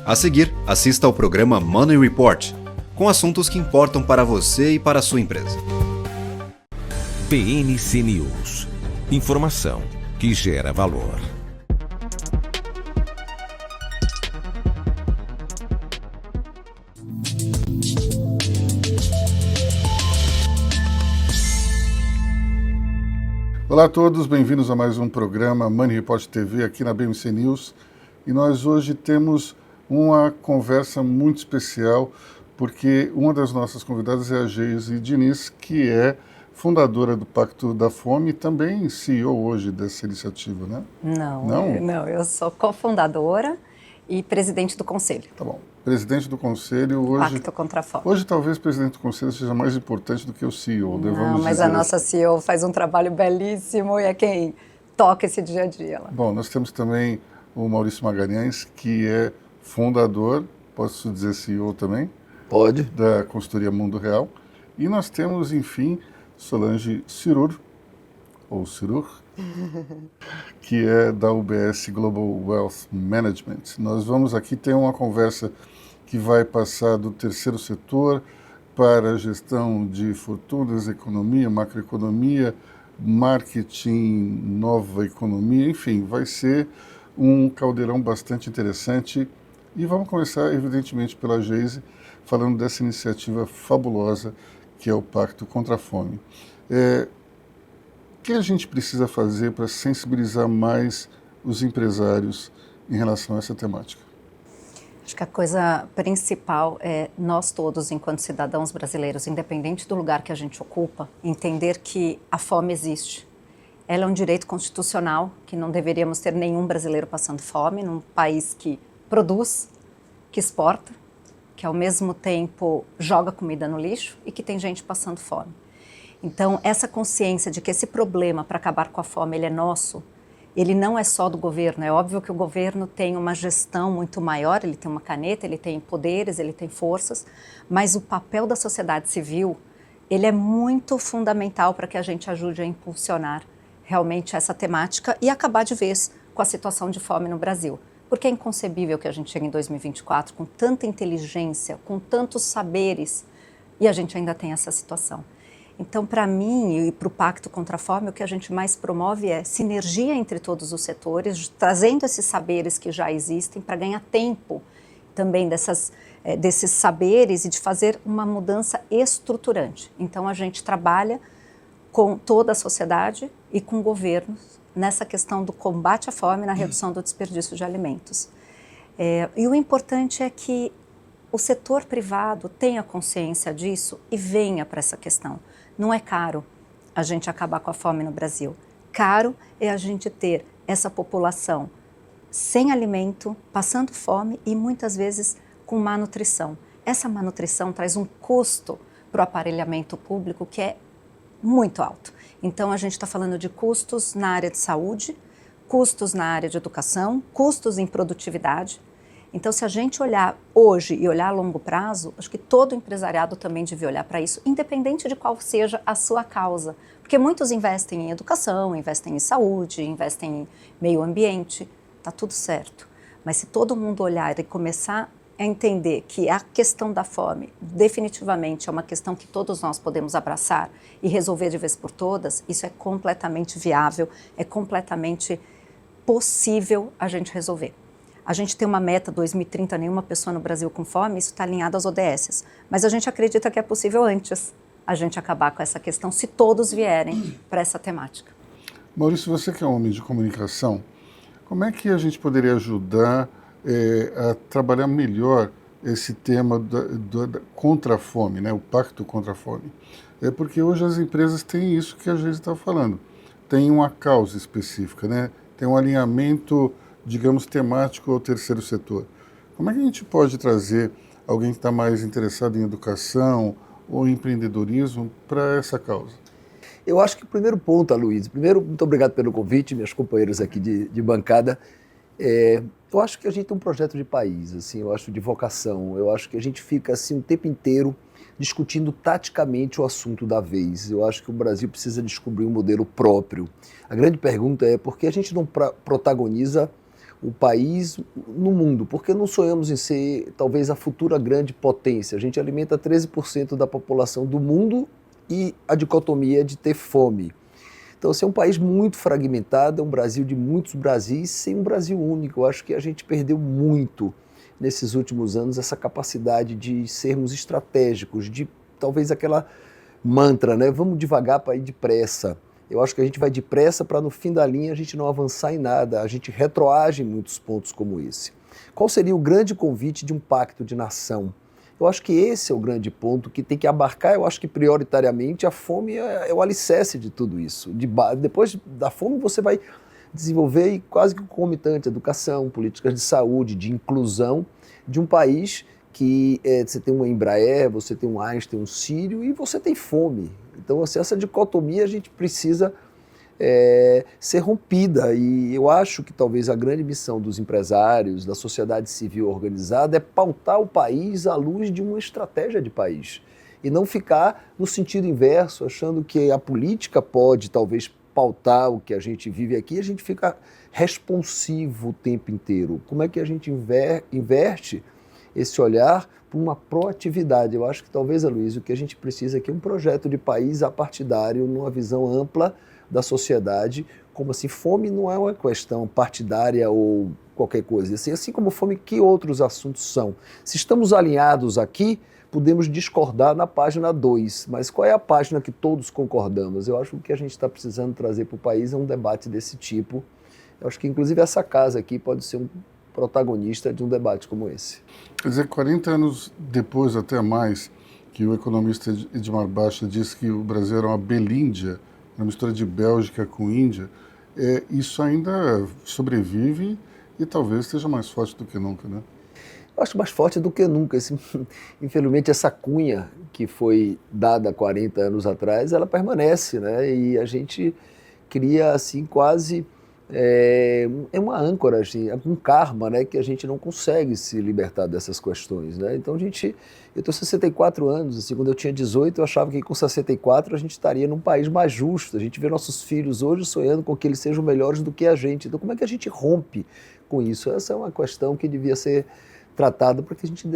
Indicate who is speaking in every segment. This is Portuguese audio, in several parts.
Speaker 1: A seguir, assista ao programa Money Report, com assuntos que importam para você e para a sua empresa.
Speaker 2: PNC News. Informação que gera valor.
Speaker 3: Olá a todos, bem-vindos a mais um programa Money Report TV aqui na BMC News. E nós hoje temos uma conversa muito especial, porque uma das nossas convidadas é a Geise Diniz, que é fundadora do Pacto da Fome e também CEO hoje dessa iniciativa, né?
Speaker 4: Não, eu sou cofundadora e presidente do conselho.
Speaker 3: Tá bom. Presidente do conselho hoje...
Speaker 4: Pacto contra a Fome.
Speaker 3: Hoje talvez o presidente do conselho seja mais importante do que o CEO,
Speaker 4: Não, mas a nossa CEO faz um trabalho belíssimo e é quem toca esse dia a dia lá.
Speaker 3: Bom, nós temos também o Maurício Magalhães, que é fundador, posso dizer CEO também?
Speaker 5: Pode.
Speaker 3: Da consultoria Mundo Real. E nós temos, enfim, Solange Cirur, ou Cirur, que é da UBS Global Wealth Management. Nós vamos aqui ter uma conversa que vai passar do terceiro setor para a gestão de fortunas, economia, macroeconomia, marketing, nova economia, enfim, vai ser um caldeirão bastante interessante. E vamos começar, evidentemente, pela Geise, falando dessa iniciativa fabulosa que é o Pacto contra a Fome. O que a gente precisa fazer para sensibilizar mais os empresários em relação a essa temática?
Speaker 4: Acho que a coisa principal é nós todos, enquanto cidadãos brasileiros, independente do lugar que a gente ocupa, entender que a fome existe. Ela é um direito constitucional, que não deveríamos ter nenhum brasileiro passando fome, num país que produz, que exporta, que ao mesmo tempo joga comida no lixo e que tem gente passando fome. Então, essa consciência de que esse problema para acabar com a fome ele é nosso, ele não é só do governo. É óbvio que o governo tem uma gestão muito maior, ele tem uma caneta, ele tem poderes, ele tem forças, mas o papel da sociedade civil, ele é muito fundamental para que a gente ajude a impulsionar realmente essa temática e acabar de vez com a situação de fome no Brasil. Porque é inconcebível que a gente chegue em 2024 com tanta inteligência, com tantos saberes, e a gente ainda tem essa situação. Então, para mim e para o Pacto contra a Fome, o que a gente mais promove é sinergia entre todos os setores, trazendo esses saberes que já existem para ganhar tempo também desses saberes e de fazer uma mudança estruturante. Então, a gente trabalha com toda a sociedade e com governos nessa questão do combate à fome e na redução do desperdício de alimentos. E o importante é que o setor privado tenha consciência disso e venha para essa questão. Não é caro a gente acabar com a fome no Brasil. Caro é a gente ter essa população sem alimento, passando fome e muitas vezes com má nutrição. Essa má nutrição traz um custo para o aparelhamento público que é muito alto. Então a gente está falando de custos na área de saúde, custos na área de educação, custos em produtividade. Então, se a gente olhar hoje e olhar a longo prazo, acho que todo empresariado também devia olhar para isso, independente de qual seja a sua causa. Porque muitos investem em educação, investem em saúde, investem em meio ambiente, está tudo certo. Mas se todo mundo olhar e começar a entender que a questão da fome definitivamente é uma questão que todos nós podemos abraçar e resolver de vez por todas, isso é completamente viável, é completamente possível a gente resolver. A gente tem uma meta 2030, nenhuma pessoa no Brasil com fome, isso está alinhado às ODSs. Mas a gente acredita que é possível antes a gente acabar com essa questão, se todos vierem para essa temática.
Speaker 3: Maurício, você que é um homem de comunicação, como é que a gente poderia ajudar a trabalhar melhor esse tema contra a fome, né? O Pacto contra a Fome? Porque hoje as empresas têm isso que a gente está falando. Tem uma causa específica, né? Tem um alinhamento, digamos, temático ao terceiro setor. Como é que a gente pode trazer alguém que está mais interessado em educação ou em empreendedorismo para essa causa?
Speaker 5: Eu acho que o primeiro ponto, Aloysio, primeiro, muito obrigado pelo convite, meus companheiros aqui de bancada. Eu acho que a gente tem um projeto de país, assim, eu acho de vocação, eu acho que a gente fica assim o tempo inteiro discutindo taticamente o assunto da vez. Eu acho que o Brasil precisa descobrir um modelo próprio. A grande pergunta é por que a gente não protagoniza o país no mundo, porque não sonhamos em ser talvez a futura grande potência. A gente alimenta 13% da população do mundo e a dicotomia é de ter fome. Então, assim, é um país muito fragmentado, é um Brasil de muitos Brasis, sem um Brasil único. Eu acho que a gente perdeu muito nesses últimos anos essa capacidade de sermos estratégicos, de talvez aquela mantra, né? Vamos devagar para ir depressa. Eu acho que a gente vai depressa para no fim da linha a gente não avançar em nada, a gente retroage em muitos pontos como esse. Qual seria o grande convite de um pacto de nação? Eu acho que esse é o grande ponto que tem que abarcar, eu acho que prioritariamente a fome é o alicerce de tudo isso. Depois da fome você vai desenvolver quase que concomitante educação, políticas de saúde, de inclusão de um país que você tem uma Embraer, você tem um Einstein, um Sírio e você tem fome. Então, assim, essa dicotomia a gente precisa ser rompida e eu acho que talvez a grande missão dos empresários, da sociedade civil organizada é pautar o país à luz de uma estratégia de país e não ficar no sentido inverso, achando que a política pode talvez pautar o que a gente vive aqui e a gente fica responsivo o tempo inteiro. Como é que a gente inverte esse olhar para uma proatividade? Eu acho que talvez, Aloysio, o que a gente precisa aqui é um projeto de país apartidário, numa visão ampla da sociedade, como assim, fome não é uma questão partidária ou qualquer coisa, assim como fome, que outros assuntos são? Se estamos alinhados aqui, podemos discordar na página 2, mas qual é a página que todos concordamos? Eu acho que o que a gente está precisando trazer para o país é um debate desse tipo. Eu acho que inclusive essa casa aqui pode ser um protagonista de um debate como esse.
Speaker 3: Quer dizer, 40 anos depois, até mais, que o economista Edmar Baixa disse que o Brasil era uma Belíndia, uma mistura de Bélgica com Índia, isso ainda sobrevive e talvez esteja mais forte do que nunca, né?
Speaker 5: Eu acho mais forte do que nunca. Infelizmente, essa cunha que foi dada 40 anos atrás, ela permanece, né? E a gente cria, assim, quase uma âncora, assim, um karma, né? Que a gente não consegue se libertar dessas questões, né? Então, eu tenho 64 anos, assim, quando eu tinha 18, eu achava que com 64 a gente estaria num país mais justo. A gente vê nossos filhos hoje sonhando com que eles sejam melhores do que a gente. Então, como é que a gente rompe com isso? Essa é uma questão que devia ser tratada para que a gente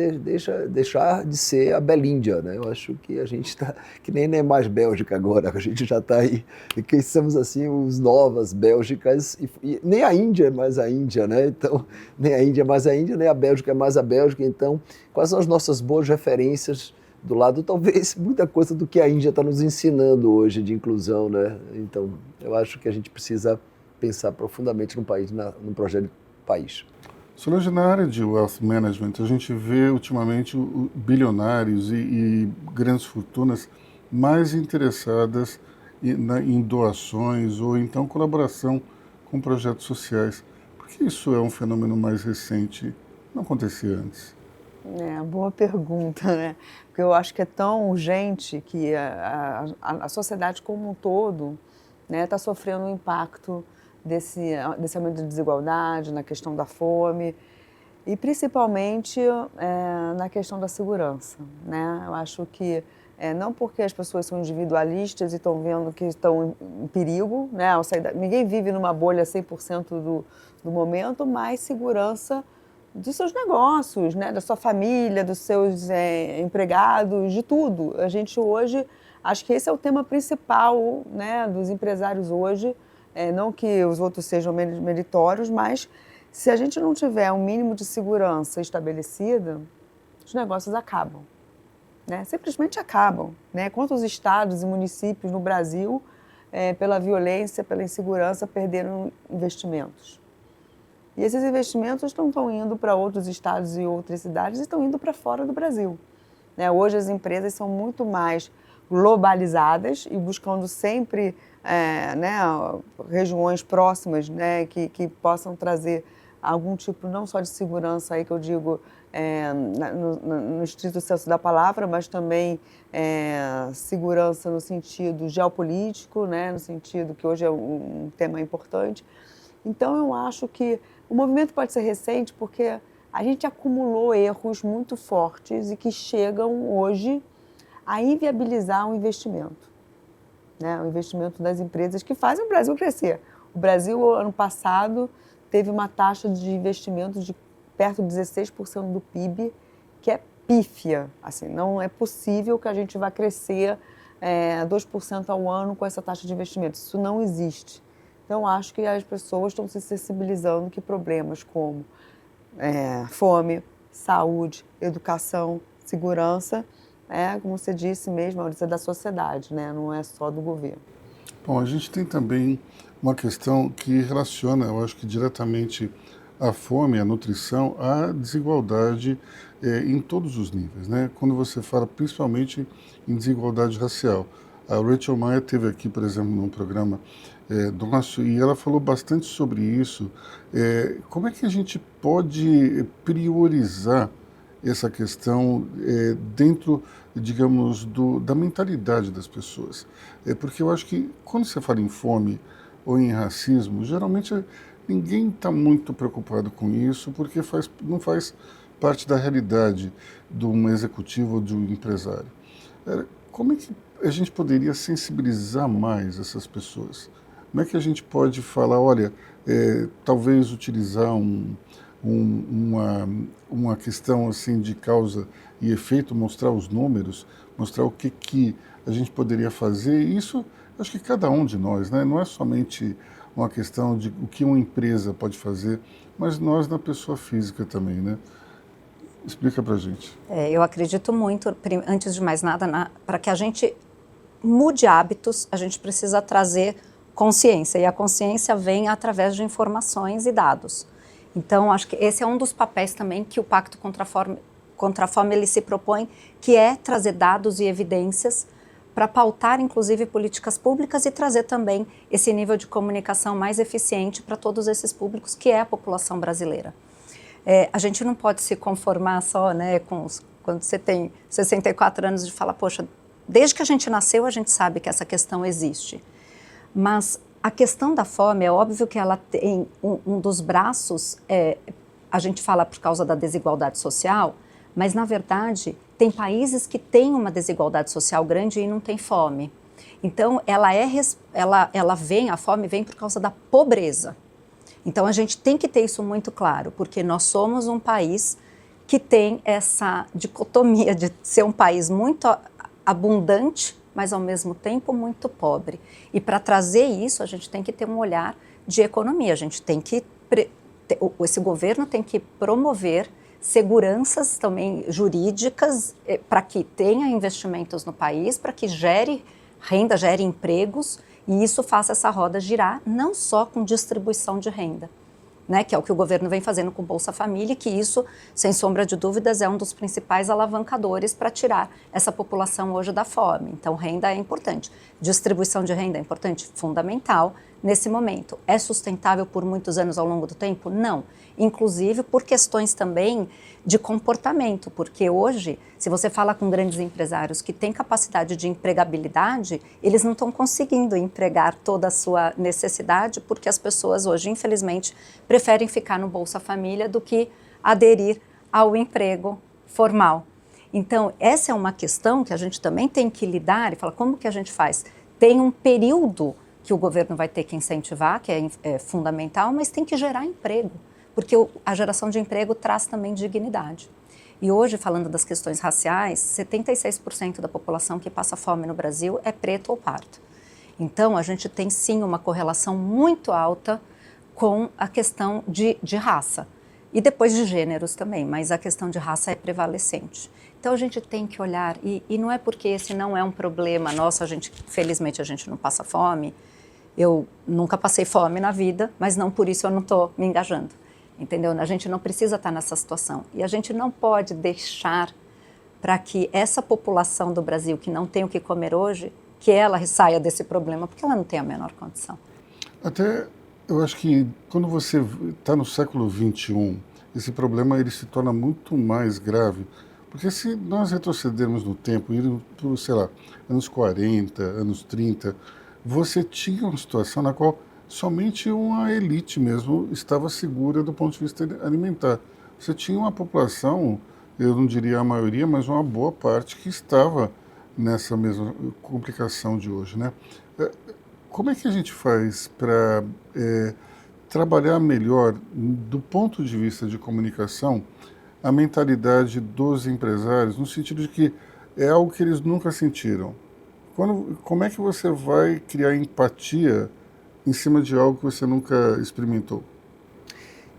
Speaker 5: deixar de ser a Belíndia, né? Eu acho que a gente está, que nem é mais Bélgica agora, a gente já está aí, e que somos assim os novas Bélgicas, e nem a Índia é mais a Índia, né? Então, nem a Índia é mais a Índia, nem a Bélgica é mais a Bélgica, então, quais são as nossas boas referências do lado, talvez muita coisa do que a Índia está nos ensinando hoje de inclusão, né? Então, eu acho que a gente precisa pensar profundamente no país, num projeto de país.
Speaker 3: Solange, na área de wealth management, a gente vê ultimamente bilionários e grandes fortunas mais interessadas em doações ou então colaboração com projetos sociais. Por que isso é um fenômeno mais recente? Não acontecia antes.
Speaker 6: Boa pergunta, né? Porque eu acho que é tão urgente que a sociedade como um todo, né, está sofrendo um impacto desse aumento de desigualdade, na questão da fome e principalmente na questão da segurança, né? Eu acho que não porque as pessoas são individualistas e estão vendo que estão em perigo, né? Ninguém vive numa bolha 100% do momento, mas segurança dos seus negócios, né? Da sua família, dos seus empregados, de tudo. A gente hoje, acho que esse é o tema principal, né, dos empresários hoje. Não que os outros sejam meritórios, mas se a gente não tiver um mínimo de segurança estabelecida, os negócios acabam, né? Simplesmente acabam, né? Quantos estados e municípios no Brasil, pela violência, pela insegurança, perderam investimentos? E esses investimentos não estão indo para outros estados e outras cidades, estão indo para fora do Brasil, né? Hoje as empresas são muito mais globalizadas e buscando sempre né, regiões próximas, né, que possam trazer algum tipo, não só de segurança, aí que eu digo no estrito senso da palavra, mas também segurança no sentido geopolítico, né, no sentido que hoje é um tema importante. Então, eu acho que o movimento pode ser recente porque a gente acumulou erros muito fortes e que chegam hoje a inviabilizar o investimento, né? O investimento das empresas que fazem o Brasil crescer. O Brasil, ano passado, teve uma taxa de investimento de perto de 16% do PIB, que é pífia. Assim, não é possível que a gente vá crescer 2% ao ano com essa taxa de investimento. Isso não existe. Então, acho que as pessoas estão se sensibilizando que problemas como fome, saúde, educação, segurança, como você disse mesmo, Maurício, é da sociedade, né? Não é só do governo.
Speaker 3: Bom, a gente tem também uma questão que relaciona, eu acho que diretamente a fome, a nutrição, à desigualdade em todos os níveis, né? Quando você fala principalmente em desigualdade racial. A Rachel Maia esteve aqui, por exemplo, num programa nosso e ela falou bastante sobre isso. Como é que a gente pode priorizar essa questão dentro, digamos, da mentalidade das pessoas? Porque eu acho que quando você fala em fome ou em racismo, geralmente ninguém está muito preocupado com isso, porque não faz parte da realidade de um executivo ou de um empresário. Como é que a gente poderia sensibilizar mais essas pessoas? Como é que a gente pode falar, olha, talvez utilizar uma questão assim de causa e efeito, mostrar os números, mostrar o que a gente poderia fazer? E isso, acho que cada um de nós, né? Não é somente uma questão de o que uma empresa pode fazer, mas nós na pessoa física também, né? Explica pra gente.
Speaker 4: Eu acredito muito, antes de mais nada, para que a gente mude hábitos, a gente precisa trazer consciência, e a consciência vem através de informações e dados. Então, acho que esse é um dos papéis também que o Pacto contra a Fome ele se propõe, que é trazer dados e evidências para pautar, inclusive, políticas públicas e trazer também esse nível de comunicação mais eficiente para todos esses públicos, que é a população brasileira. A gente não pode se conformar só, né, quando você tem 64 anos, de falar, poxa, desde que a gente nasceu, a gente sabe que essa questão existe. Mas a questão da fome, é óbvio que ela tem um dos braços, a gente fala por causa da desigualdade social, mas, na verdade, tem países que têm uma desigualdade social grande e não tem fome. Então, a fome vem por causa da pobreza. Então, a gente tem que ter isso muito claro, porque nós somos um país que tem essa dicotomia de ser um país muito abundante, mas, ao mesmo tempo, muito pobre. E, para trazer isso, a gente tem que ter um olhar de economia. A gente tem que... Esse governo tem que promover seguranças também jurídicas para que tenha investimentos no país, para que gere renda, gere empregos, e isso faça essa roda girar, não só com distribuição de renda, né, que é o que o governo vem fazendo com Bolsa Família, que isso, sem sombra de dúvidas, é um dos principais alavancadores para tirar essa população hoje da fome. Então, renda é importante. Distribuição de renda é importante? Fundamental nesse momento. É sustentável por muitos anos ao longo do tempo? Não. Inclusive por questões também de comportamento, porque hoje, se você fala com grandes empresários que têm capacidade de empregabilidade, eles não estão conseguindo empregar toda a sua necessidade, porque as pessoas hoje, infelizmente, preferem ficar no Bolsa Família do que aderir ao emprego formal. Então, essa é uma questão que a gente também tem que lidar e falar, como que a gente faz? Tem um período que o governo vai ter que incentivar, que é fundamental, mas tem que gerar emprego, porque a geração de emprego traz também dignidade. E hoje, falando das questões raciais, 76% da população que passa fome no Brasil é preto ou pardo. Então, a gente tem sim uma correlação muito alta com a questão de raça. E depois de gêneros também, mas a questão de raça é prevalecente. Então, a gente tem que olhar, e não é porque esse não é um problema nosso, felizmente a gente não passa fome. Eu nunca passei fome na vida, mas não por isso eu não estou me engajando. Entendeu? A gente não precisa estar nessa situação. E a gente não pode deixar para que essa população do Brasil que não tem o que comer hoje, que ela saia desse problema, porque ela não tem a menor condição.
Speaker 3: Até eu acho que quando você está no século XXI, esse problema ele se torna muito mais grave. Porque se nós retrocedermos no tempo, ir para, sei lá, anos 40, anos 30, você tinha uma situação na qual somente uma elite mesmo estava segura do ponto de vista alimentar. Você tinha uma população, eu não diria a maioria, mas uma boa parte que estava nessa mesma complicação de hoje, né? Como é que a gente faz para trabalhar melhor, do ponto de vista de comunicação, a mentalidade dos empresários, no sentido de que é algo que eles nunca sentiram. Como é que você vai criar empatia em cima de algo que você nunca experimentou?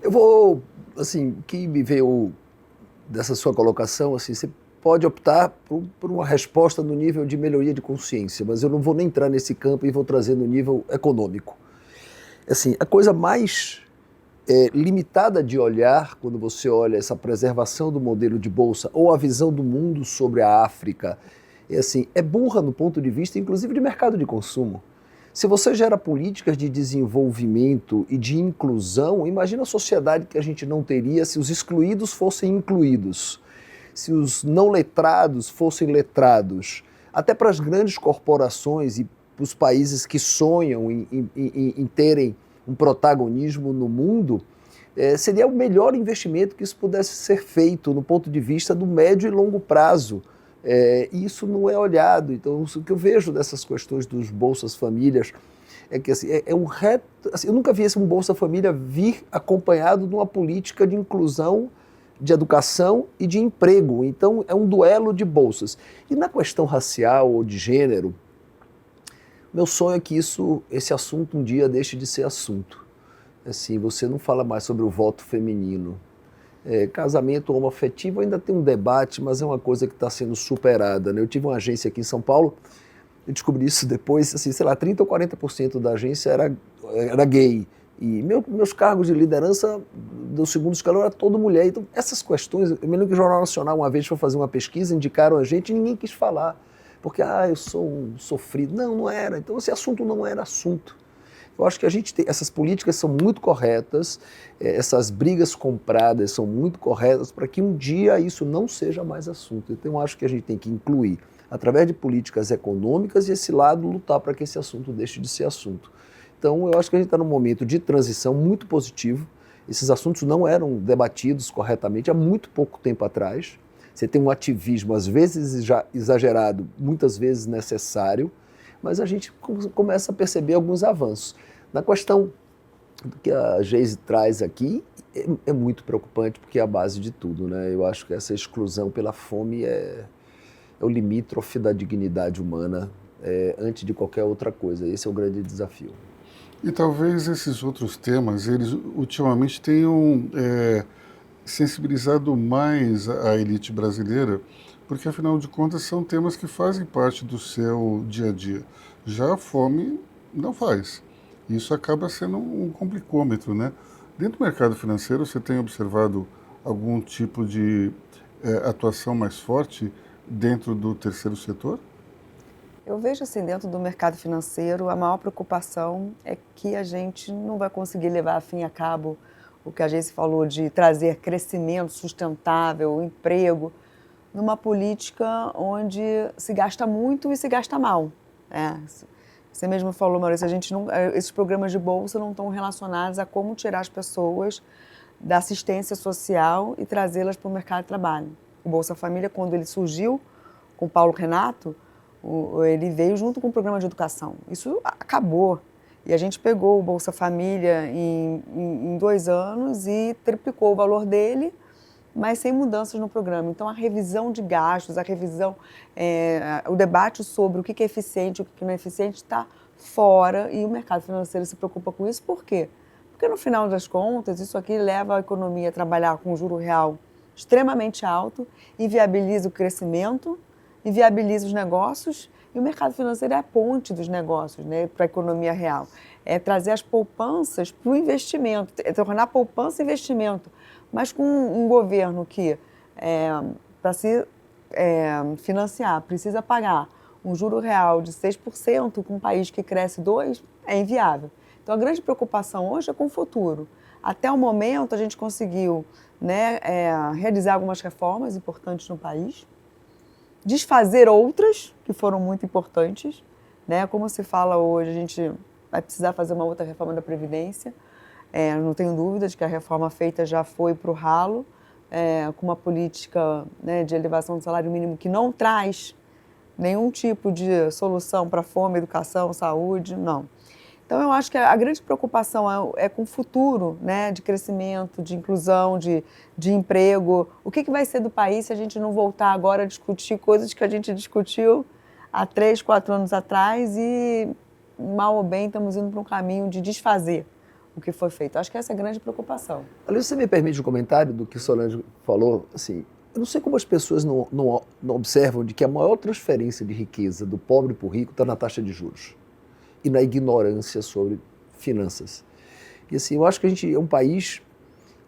Speaker 5: Eu vou, assim, o que me veio dessa sua colocação, assim, você pode optar por uma resposta no nível de melhoria de consciência, mas eu não vou nem entrar nesse campo e vou trazer no nível econômico. Assim, a coisa mais limitada de olhar, quando você olha essa preservação do modelo de bolsa ou a visão do mundo sobre a África, é burra no ponto de vista, inclusive, de mercado de consumo. Se você gera políticas de desenvolvimento e de inclusão, imagina a sociedade que a gente não teria se os excluídos fossem incluídos, se os não letrados fossem letrados. Até para as grandes corporações e para os países que sonham em terem um protagonismo no mundo, seria o melhor investimento que isso pudesse ser feito no ponto de vista do médio e longo prazo. E isso não é olhado. Então, o que eu vejo dessas questões dos Bolsas Famílias é que assim, eu nunca vi um Bolsa Família vir acompanhado de uma política de inclusão, de educação e de emprego. Então, é um duelo de bolsas. E na questão racial ou de gênero, meu sonho é que esse assunto um dia deixe de ser assunto. Assim, você não fala mais sobre o voto feminino. Casamento homoafetivo ainda tem um debate, mas é uma coisa que está sendo superada, né? Eu tive uma agência aqui em São Paulo, eu descobri isso depois, assim, sei lá, 30% ou 40% da agência era gay. E meus cargos de liderança do segundo escalão era todo mulher. Então, essas questões, eu me lembro que o Jornal Nacional uma vez foi fazer uma pesquisa, indicaram a gente e ninguém quis falar. Porque, eu sou um sofrido. Não era. Então, esse assunto não era assunto. Eu acho que essas políticas são muito corretas, essas brigas compradas são muito corretas para que um dia isso não seja mais assunto. Então, eu acho que a gente tem que incluir, através de políticas econômicas, e esse lado lutar para que esse assunto deixe de ser assunto. Então, eu acho que a gente está num momento de transição muito positivo. Esses assuntos não eram debatidos corretamente há muito pouco tempo atrás. Você tem um ativismo, às vezes já exagerado, muitas vezes necessário, mas a gente começa a perceber alguns avanços. Na questão que a Geise traz aqui, é muito preocupante, porque é a base de tudo, né? Eu acho que essa exclusão pela fome é o limítrofe da dignidade humana, antes de qualquer outra coisa. Esse é o grande desafio.
Speaker 3: E talvez esses outros temas, eles ultimamente tenham sensibilizado mais a elite brasileira, porque afinal de contas são temas que fazem parte do seu dia a dia. Já a fome não faz. Isso acaba sendo um complicômetro, né? Dentro do mercado financeiro, você tem observado algum tipo de atuação mais forte dentro do terceiro setor?
Speaker 6: Eu vejo assim, dentro do mercado financeiro, a maior preocupação é que a gente não vai conseguir levar a fim e a cabo o que a Geise falou de trazer crescimento sustentável, emprego, numa política onde se gasta muito e se gasta mal. Você mesmo falou, Maurício, esses programas de bolsa não estão relacionados a como tirar as pessoas da assistência social e trazê-las para o mercado de trabalho. O Bolsa Família, quando ele surgiu com o Paulo Renato, ele veio junto com o programa de educação. Isso acabou. E a gente pegou o Bolsa Família em 2 anos e triplicou o valor dele, mas sem mudanças no programa. Então, a revisão de gastos, o debate sobre o que é eficiente e o que não é eficiente está fora, e o mercado financeiro se preocupa com isso. Por quê? Porque, no final das contas, isso aqui leva a economia a trabalhar com juro real extremamente alto e viabiliza o crescimento e viabiliza os negócios. E o mercado financeiro é a ponte dos negócios, né, para a economia real. É trazer as poupanças para o investimento, é tornar poupança investimento. Mas com um governo que, para se financiar, precisa pagar um juro real de 6%, com um país que cresce 2%, é inviável. Então, a grande preocupação hoje é com o futuro. Até o momento, a gente conseguiu, né, realizar algumas reformas importantes no país, desfazer outras que foram muito importantes, né? Como se fala hoje, a gente vai precisar fazer uma outra reforma da Previdência. Não tenho dúvida de que a reforma feita já foi para o ralo, com uma política, né, de elevação do salário mínimo que não traz nenhum tipo de solução para fome, educação, saúde, não. Então, eu acho que a grande preocupação é com o futuro, né, de crescimento, de inclusão, de emprego. O que vai ser do país se a gente não voltar agora a discutir coisas que a gente discutiu há 3, 4 anos atrás e, mal ou bem, estamos indo para um caminho de desfazer o que foi feito. Acho que essa é a grande preocupação.
Speaker 5: Aliás, você me permite um comentário do que Solange falou? Assim, eu não sei como as pessoas não observam de que a maior transferência de riqueza do pobre para o rico está na taxa de juros e na ignorância sobre finanças. E assim, eu acho que a gente é um país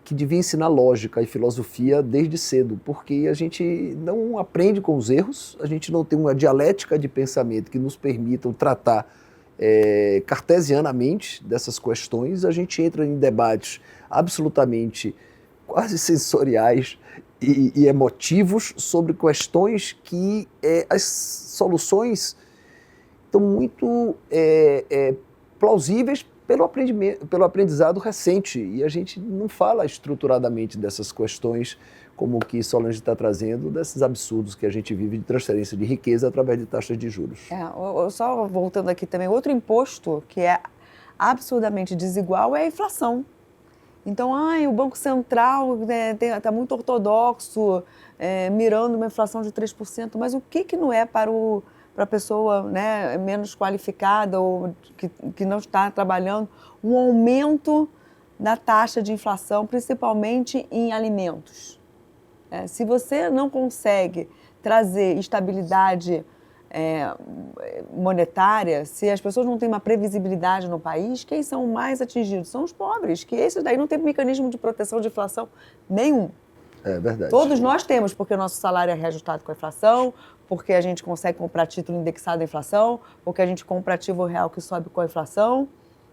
Speaker 5: que devia ensinar lógica e filosofia desde cedo, porque a gente não aprende com os erros, a gente não tem uma dialética de pensamento que nos permitam tratar cartesianamente dessas questões, a gente entra em debates absolutamente quase sensoriais e emotivos sobre questões que as soluções estão muito plausíveis pelo aprendizado recente, e a gente não fala estruturadamente dessas questões como o que Solange está trazendo, desses absurdos que a gente vive de transferência de riqueza através de taxas de juros.
Speaker 6: Só voltando aqui também, outro imposto que é absurdamente desigual é a inflação. Então, o Banco Central está muito ortodoxo, mirando uma inflação de 3%, mas o que não é para a pessoa, né, menos qualificada ou que não está trabalhando, um aumento da taxa de inflação, principalmente em alimentos. Se você não consegue trazer estabilidade monetária, se as pessoas não têm uma previsibilidade no país, quem são mais atingidos? São os pobres, que esses daí não têm mecanismo de proteção de inflação nenhum.
Speaker 5: É verdade.
Speaker 6: Todos nós temos, porque o nosso salário é reajustado com a inflação, porque a gente consegue comprar título indexado à inflação, porque a gente compra ativo real que sobe com a inflação,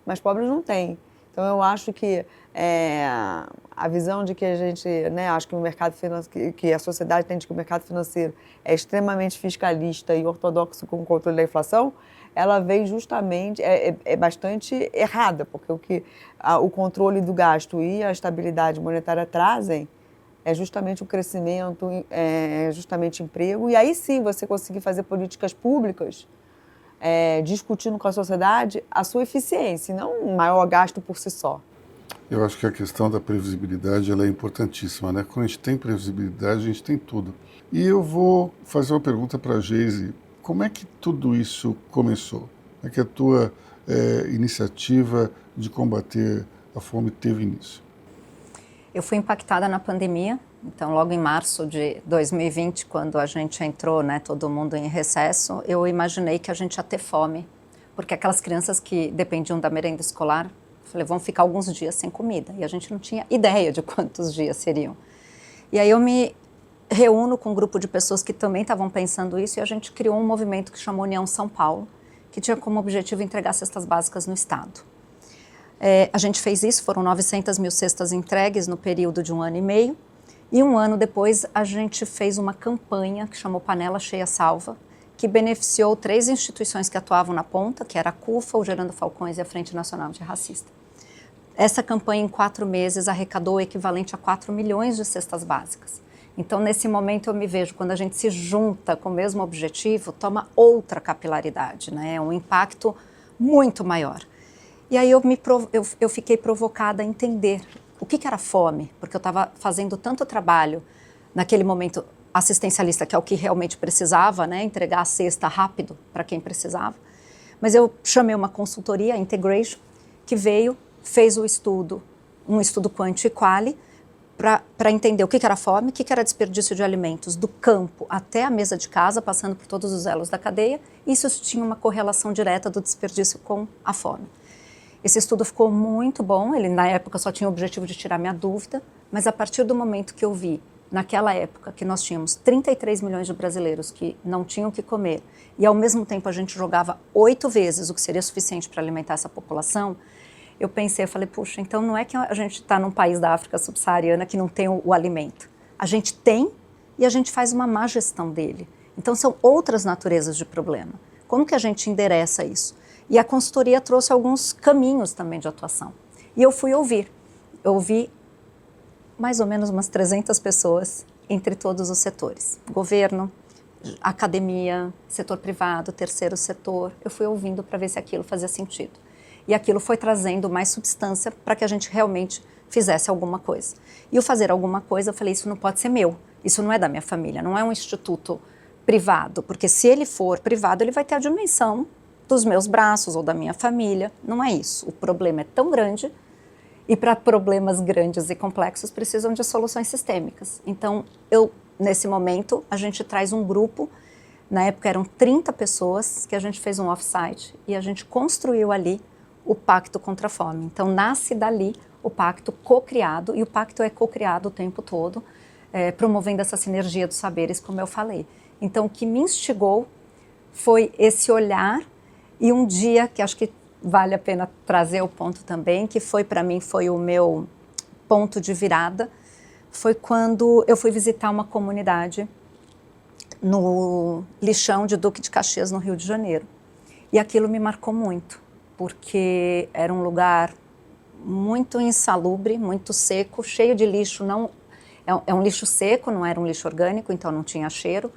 Speaker 6: mas pobres não têm. Então, eu acho que a visão de que a gente, né, acho que o mercado financeiro, que a sociedade tem de que o mercado financeiro é extremamente fiscalista e ortodoxo com o controle da inflação, ela vem justamente, é bastante errada, porque o controle do gasto e a estabilidade monetária trazem é justamente o crescimento, é justamente emprego, e aí sim você conseguir fazer políticas públicas discutindo com a sociedade a sua eficiência, e não um maior gasto por si só.
Speaker 3: Eu acho que a questão da previsibilidade ela é importantíssima, né? Quando a gente tem previsibilidade, a gente tem tudo. E eu vou fazer uma pergunta para a Geise. Como é que tudo isso começou? Como é que a tua iniciativa de combater a fome teve início?
Speaker 4: Eu fui impactada na pandemia, então logo em março de 2020, quando a gente entrou, né, todo mundo em recesso, eu imaginei que a gente ia ter fome, porque aquelas crianças que dependiam da merenda escolar, falei, vão ficar alguns dias sem comida, e a gente não tinha ideia de quantos dias seriam. E aí eu me reúno com um grupo de pessoas que também estavam pensando isso, e a gente criou um movimento que chamou União São Paulo, que tinha como objetivo entregar cestas básicas no estado. A gente fez isso, foram 900 mil cestas entregues no período de 1 ano e meio, e 1 ano depois a gente fez uma campanha que chamou Panela Cheia Salva, que beneficiou 3 instituições que atuavam na ponta, que era a CUFA, o Gerando Falcões e a Frente Nacional Antirracista. Essa campanha, em 4 meses, arrecadou o equivalente a 4 milhões de cestas básicas. Então, nesse momento, eu me vejo, quando a gente se junta com o mesmo objetivo, toma outra capilaridade, né? É um impacto muito maior. E aí eu fiquei provocada a entender o que era fome, porque eu estava fazendo tanto trabalho, naquele momento assistencialista, que é o que realmente precisava, né? Entregar a cesta rápido para quem precisava. Mas eu chamei uma consultoria, a Integration, que veio, fez um estudo quanti e quali, para entender o que era fome, o que era desperdício de alimentos do campo até a mesa de casa, passando por todos os elos da cadeia. Isso tinha uma correlação direta do desperdício com a fome. Esse estudo ficou muito bom, ele na época só tinha o objetivo de tirar minha dúvida, mas a partir do momento que eu vi, naquela época, que nós tínhamos 33 milhões de brasileiros que não tinham o que comer, e ao mesmo tempo a gente jogava 8 vezes o que seria suficiente para alimentar essa população, eu falei, puxa, então não é que a gente está num país da África subsaariana que não tem o alimento. A gente tem e a gente faz uma má gestão dele. Então são outras naturezas de problema. Como que a gente endereça isso? E a consultoria trouxe alguns caminhos também de atuação. E eu fui ouvir. Eu ouvi mais ou menos umas 300 pessoas entre todos os setores. Governo, academia, setor privado, terceiro setor. Eu fui ouvindo para ver se aquilo fazia sentido. E aquilo foi trazendo mais substância para que a gente realmente fizesse alguma coisa. E o fazer alguma coisa, eu falei, isso não pode ser meu, isso não é da minha família, não é um instituto privado, porque se ele for privado, ele vai ter a dimensão dos meus braços ou da minha família, não é isso. O problema é tão grande e para problemas grandes e complexos precisam de soluções sistêmicas. Então, nesse momento, a gente traz um grupo, na época eram 30 pessoas, que a gente fez um off-site e a gente construiu ali o Pacto contra a Fome. Então, nasce dali o pacto co-criado, e o pacto é co-criado o tempo todo, promovendo essa sinergia dos saberes, como eu falei. Então, o que me instigou foi esse olhar, e um dia, que acho que vale a pena trazer o ponto também, que foi para mim, foi o meu ponto de virada, foi quando eu fui visitar uma comunidade no lixão de Duque de Caxias, no Rio de Janeiro. E aquilo me marcou muito, porque era um lugar muito insalubre, muito seco, cheio de lixo. É um lixo seco, não era um lixo orgânico, então não tinha cheiro,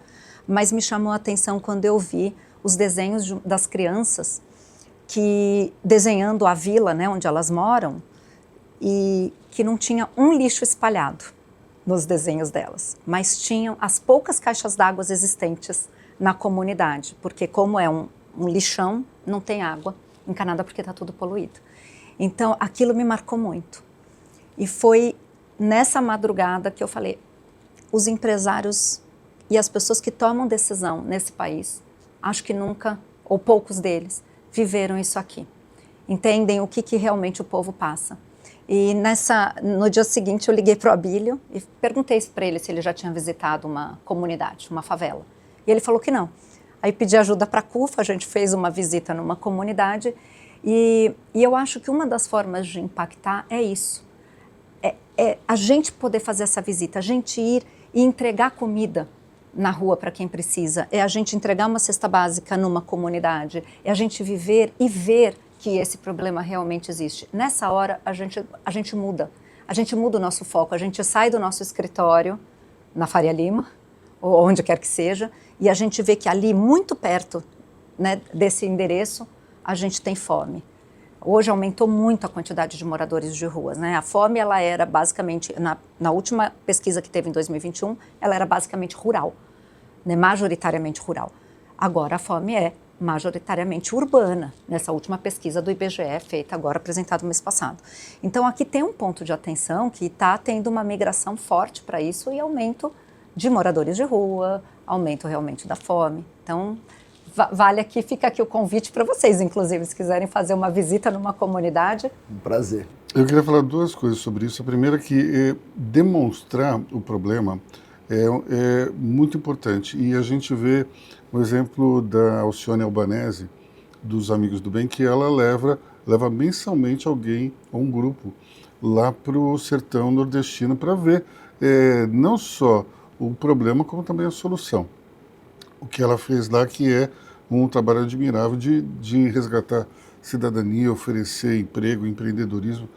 Speaker 4: mas me chamou a atenção quando eu vi os desenhos das crianças que desenhando a vila, né, onde elas moram, e que não tinha um lixo espalhado nos desenhos delas, mas tinham as poucas caixas d'água existentes na comunidade, porque como é um lixão, não tem água encanada porque está tudo poluído. Então, aquilo me marcou muito. E foi nessa madrugada que eu falei, os empresários e as pessoas que tomam decisão nesse país, acho que nunca, ou poucos deles, viveram isso aqui. Entendem o que realmente o povo passa. E no dia seguinte eu liguei para o Abílio e perguntei para ele se ele já tinha visitado uma comunidade, uma favela. E ele falou que não. Aí pedi ajuda para a CUFA, a gente fez uma visita numa comunidade e eu acho que uma das formas de impactar é isso. É a gente poder fazer essa visita, a gente ir e entregar comida na rua para quem precisa, é a gente entregar uma cesta básica numa comunidade, é a gente viver e ver que esse problema realmente existe. Nessa hora, a gente muda. A gente muda o nosso foco, a gente sai do nosso escritório, na Faria Lima, ou onde quer que seja, e a gente vê que ali, muito perto, né, desse endereço, a gente tem fome. Hoje aumentou muito a quantidade de moradores de ruas, né? A fome, ela era basicamente, na última pesquisa que teve em 2021, ela era basicamente rural, né, majoritariamente rural. Agora a fome é majoritariamente urbana, nessa última pesquisa do IBGE, feita agora, apresentada no mês passado. Então aqui tem um ponto de atenção que está tendo uma migração forte para isso e aumento de moradores de rua, aumento realmente da fome. Então vale aqui, fica aqui o convite para vocês, inclusive, se quiserem fazer uma visita numa comunidade.
Speaker 5: Um prazer.
Speaker 3: Eu queria falar duas coisas sobre isso. A primeira é que demonstrar o problema é muito importante. E a gente vê o exemplo da Alcione Albanese, dos Amigos do Bem, que ela leva mensalmente alguém, ou um grupo, lá para o sertão nordestino para ver não só o problema, como também a solução. O que ela fez lá, que é um trabalho admirável de resgatar cidadania, oferecer emprego, empreendedorismo.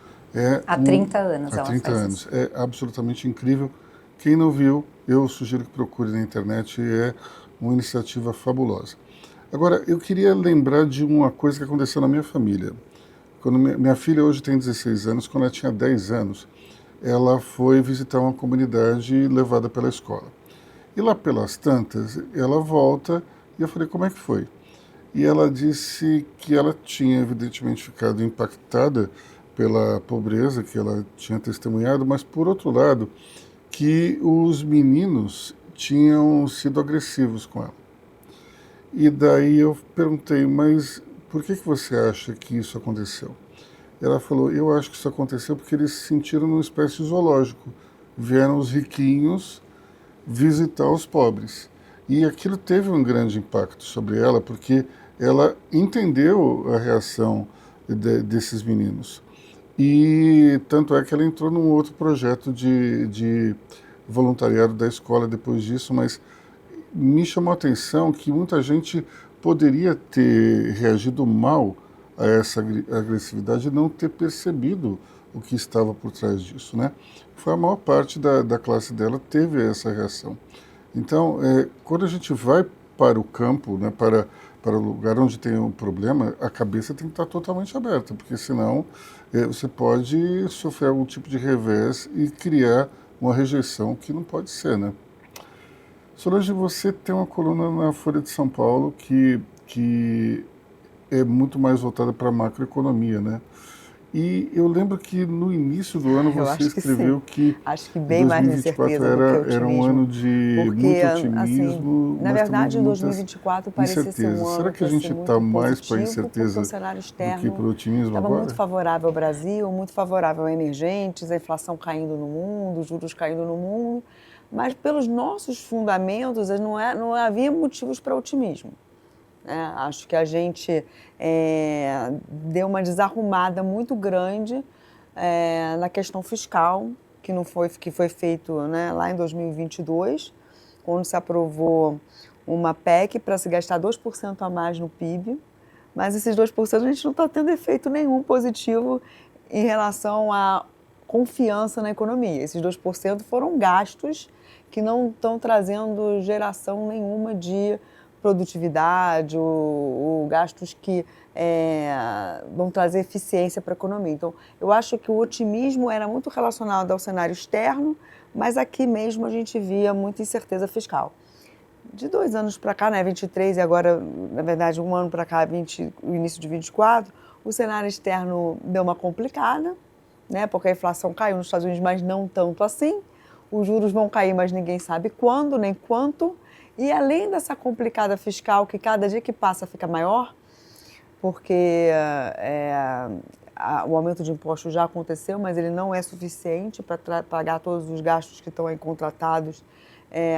Speaker 4: Há 30 anos ela faz
Speaker 3: anos.
Speaker 4: Isso.
Speaker 3: É absolutamente incrível. Quem não viu, eu sugiro que procure na internet, é uma iniciativa fabulosa. Agora, eu queria lembrar de uma coisa que aconteceu na minha família. Quando minha filha hoje tem 16 anos, quando ela tinha 10 anos, ela foi visitar uma comunidade levada pela escola. E lá pelas tantas, ela volta e eu falei, como é que foi? E ela disse que ela tinha evidentemente ficado impactada pela pobreza que ela tinha testemunhado, mas por outro lado, que os meninos tinham sido agressivos com ela. E daí eu perguntei, mas por que você acha que isso aconteceu? Ela falou, eu acho que isso aconteceu porque eles se sentiram numa espécie de zoológico. Vieram os riquinhos visitar os pobres. E aquilo teve um grande impacto sobre ela, porque ela entendeu a reação desses meninos. E tanto é que ela entrou num outro projeto de voluntariado da escola depois disso, mas me chamou a atenção que muita gente poderia ter reagido mal a essa agressividade e não ter percebido o que estava por trás disso, né? Foi a maior parte da classe dela teve essa reação. Então, quando a gente vai para o campo, né, para para o lugar onde tem um problema, a cabeça tem que estar totalmente aberta, porque senão você pode sofrer algum tipo de revés e criar uma rejeição que não pode ser, né? Solange, você tem uma coluna na Folha de São Paulo que é muito mais voltada para a macroeconomia, né? E eu lembro que no início do ano você escreveu que
Speaker 6: acho que bem mais de certeza
Speaker 3: era um ano de muito otimismo,
Speaker 6: assim, na verdade, em 2024 parecia ser um ano
Speaker 3: Será que a gente está mais para incerteza
Speaker 6: o cenário externo
Speaker 3: do que para o otimismo
Speaker 6: estava
Speaker 3: agora?
Speaker 6: muito favorável ao Brasil, muito favorável a emergentes, a inflação caindo no mundo, os juros caindo no mundo, mas pelos nossos fundamentos não havia motivos para otimismo. Acho que a gente deu uma desarrumada muito grande na questão fiscal, que foi feito, né, lá em 2022, quando se aprovou uma PEC para se gastar 2% a mais no PIB, mas esses 2% a gente não está tendo efeito nenhum positivo em relação à confiança na economia. Esses 2% foram gastos que não estão trazendo geração nenhuma de produtividade ou gastos que vão trazer eficiência para a economia. Então, eu acho que o otimismo era muito relacionado ao cenário externo, mas aqui mesmo a gente via muita incerteza fiscal. De 2 anos para cá, né, 23 e agora, na verdade, 1 ano para cá, o início de 24, o cenário externo deu uma complicada, né, porque a inflação caiu nos Estados Unidos, mas não tanto assim. Os juros vão cair, mas ninguém sabe quando, nem quanto. E além dessa complicada fiscal, que cada dia que passa fica maior, porque o aumento de impostos já aconteceu, mas ele não é suficiente para pagar todos os gastos que estão aí contratados,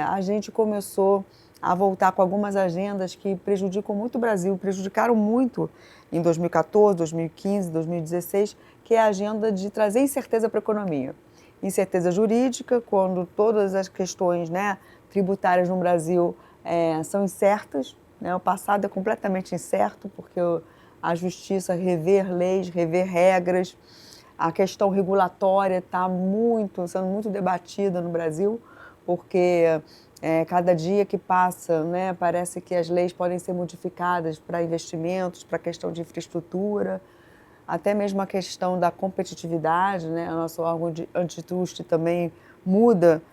Speaker 6: a gente começou a voltar com algumas agendas que prejudicam muito o Brasil, prejudicaram muito em 2014, 2015, 2016, que é a agenda de trazer incerteza para a economia. Incerteza jurídica, quando todas as questões, né, tributárias no Brasil são incertas, né? O passado é completamente incerto, porque a justiça rever leis, rever regras, a questão regulatória está sendo muito debatida no Brasil, porque cada dia que passa, né, parece que as leis podem ser modificadas para investimentos, para a questão de infraestrutura, até mesmo a questão da competitividade, né? O nosso órgão de antitruste também muda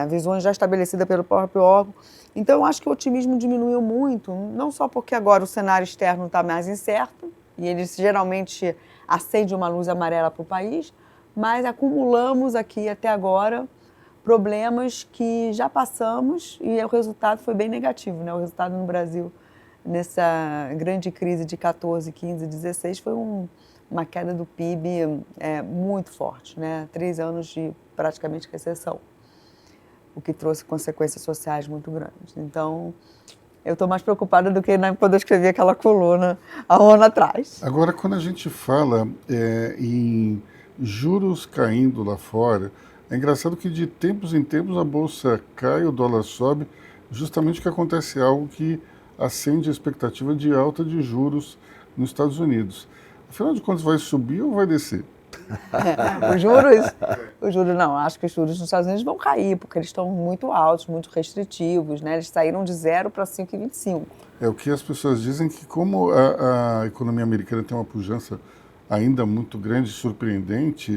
Speaker 6: visões já estabelecidas pelo próprio órgão. Então, eu acho que o otimismo diminuiu muito, não só porque agora o cenário externo está mais incerto, e ele geralmente acende uma luz amarela para o país, mas acumulamos aqui até agora problemas que já passamos e o resultado foi bem negativo, né? O resultado no Brasil, nessa grande crise de 14, 15, 16, foi uma queda do PIB muito forte, né? 3 anos de praticamente recessão, o que trouxe consequências sociais muito grandes. Então, eu estou mais preocupada do que quando eu escrevi aquela coluna há um ano atrás.
Speaker 3: Agora, quando a gente fala em juros caindo lá fora, é engraçado que de tempos em tempos a bolsa cai, o dólar sobe, justamente que acontece algo que acende a expectativa de alta de juros nos Estados Unidos. Afinal de contas, vai subir ou vai descer?
Speaker 6: Os juros não, acho que os juros nos Estados Unidos vão cair, porque eles estão muito altos, muito restritivos, né? Eles saíram de 0 para 5,25.
Speaker 3: É o que as pessoas dizem, que como a economia americana tem uma pujança ainda muito grande e surpreendente,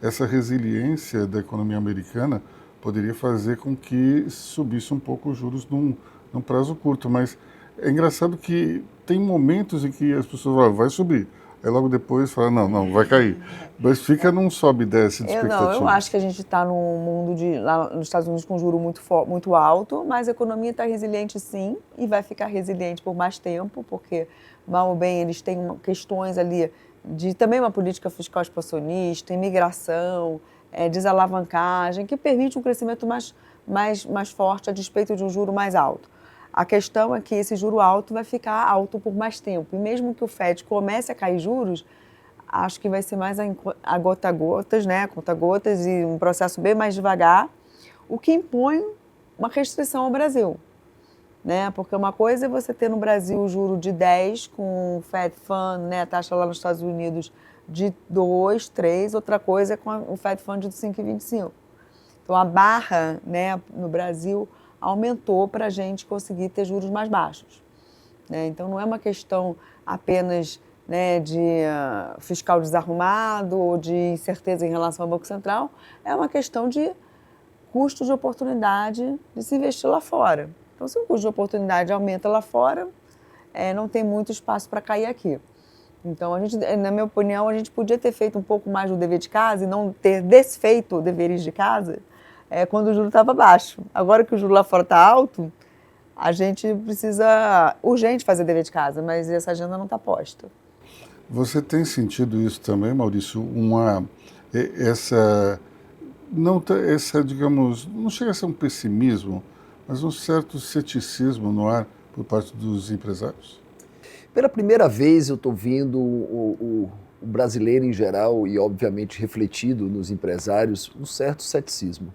Speaker 3: essa resiliência da economia americana poderia fazer com que subisse um pouco os juros num prazo curto. Mas é engraçado que tem momentos em que as pessoas falam, vai subir. Aí logo depois fala, não, vai cair. Mas fica num sobe e desce de expectativa.
Speaker 6: Eu acho que a gente está num mundo lá nos Estados Unidos com juro muito alto, mas a economia está resiliente sim, e vai ficar resiliente por mais tempo, porque, mal ou bem, eles têm questões ali de também uma política fiscal expansionista, imigração, desalavancagem, que permite um crescimento mais forte a despeito de um juro mais alto. A questão é que esse juro alto vai ficar alto por mais tempo. E mesmo que o FED comece a cair juros, acho que vai ser mais a gota-gotas, né? Conta-gotas, e um processo bem mais devagar, o que impõe uma restrição ao Brasil, né? Porque uma coisa é você ter no Brasil o juro de 10 com o Fed Fund, né? A taxa lá nos Estados Unidos de 2, 3, outra coisa é com o Fed Fund de 5,25. Então a barra, né, no Brasil aumentou para a gente conseguir ter juros mais baixos, né? Então, não é uma questão apenas, né, de fiscal desarrumado ou de incerteza em relação ao Banco Central, é uma questão de custo de oportunidade de se investir lá fora. Então, se o custo de oportunidade aumenta lá fora, não tem muito espaço para cair aqui. Então, na minha opinião, a gente podia ter feito um pouco mais do dever de casa e não ter desfeito deveres de casa quando o juro estava baixo. Agora que o juro lá fora está alto, a gente precisa urgente fazer dever de casa, mas essa agenda não está posta.
Speaker 3: Você tem sentido isso também, Maurício? Digamos, não chega a ser um pessimismo, mas um certo ceticismo no ar por parte dos empresários?
Speaker 5: Pela primeira vez eu estou vendo o brasileiro em geral e obviamente refletido nos empresários um certo ceticismo.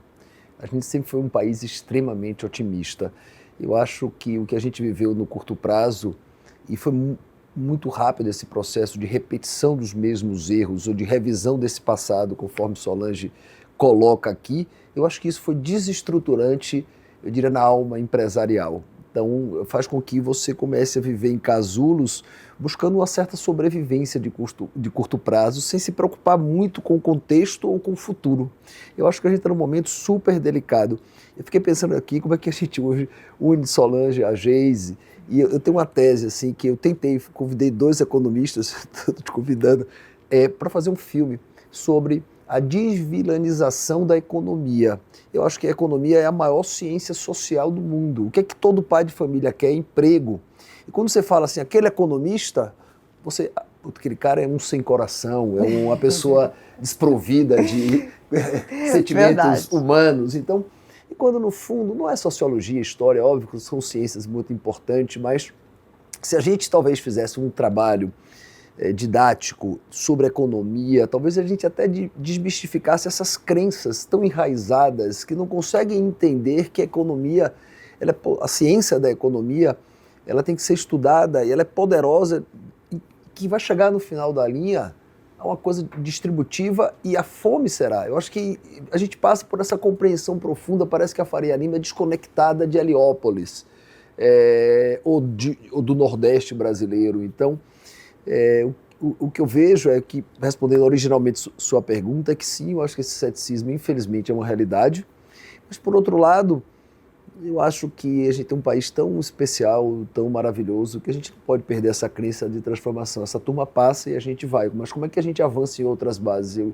Speaker 5: A gente sempre foi um país extremamente otimista. Eu acho que o que a gente viveu no curto prazo, e foi muito rápido esse processo de repetição dos mesmos erros ou de revisão desse passado, conforme Solange coloca aqui, eu acho que isso foi desestruturante, eu diria, na alma empresarial. Então, faz com que você comece a viver em casulos, buscando uma certa sobrevivência de curto prazo, sem se preocupar muito com o contexto ou com o futuro. Eu acho que a gente está num momento super delicado. Eu fiquei pensando aqui como é que a gente hoje une Solange, a Geise, e eu tenho uma tese assim, que eu convidei 2 economistas, estou te convidando, para fazer um filme sobre a desvilanização da economia. Eu acho que a economia é a maior ciência social do mundo. O que é que todo pai de família quer? Emprego. E quando você fala assim, aquele economista, aquele cara é um sem coração, é uma pessoa desprovida de sentimentos humanos. Então, e quando no fundo não é sociologia, história, óbvio que são ciências muito importantes, mas se a gente talvez fizesse um trabalho didático sobre economia, talvez a gente até desmistificasse essas crenças tão enraizadas que não conseguem entender que a economia, a ciência da economia, ela tem que ser estudada e ela é poderosa, e que vai chegar no final da linha a uma coisa distributiva, e a fome será. Eu acho que a gente passa por essa compreensão profunda, parece que a Faria Lima é desconectada de Heliópolis, ou do Nordeste brasileiro. Então, o que eu vejo é que, respondendo originalmente sua pergunta, é que sim, eu acho que esse ceticismo, infelizmente, é uma realidade, mas, por outro lado, eu acho que a gente tem um país tão especial, tão maravilhoso, que a gente não pode perder essa crença de transformação. Essa turma passa e a gente vai, mas como é que a gente avança em outras bases?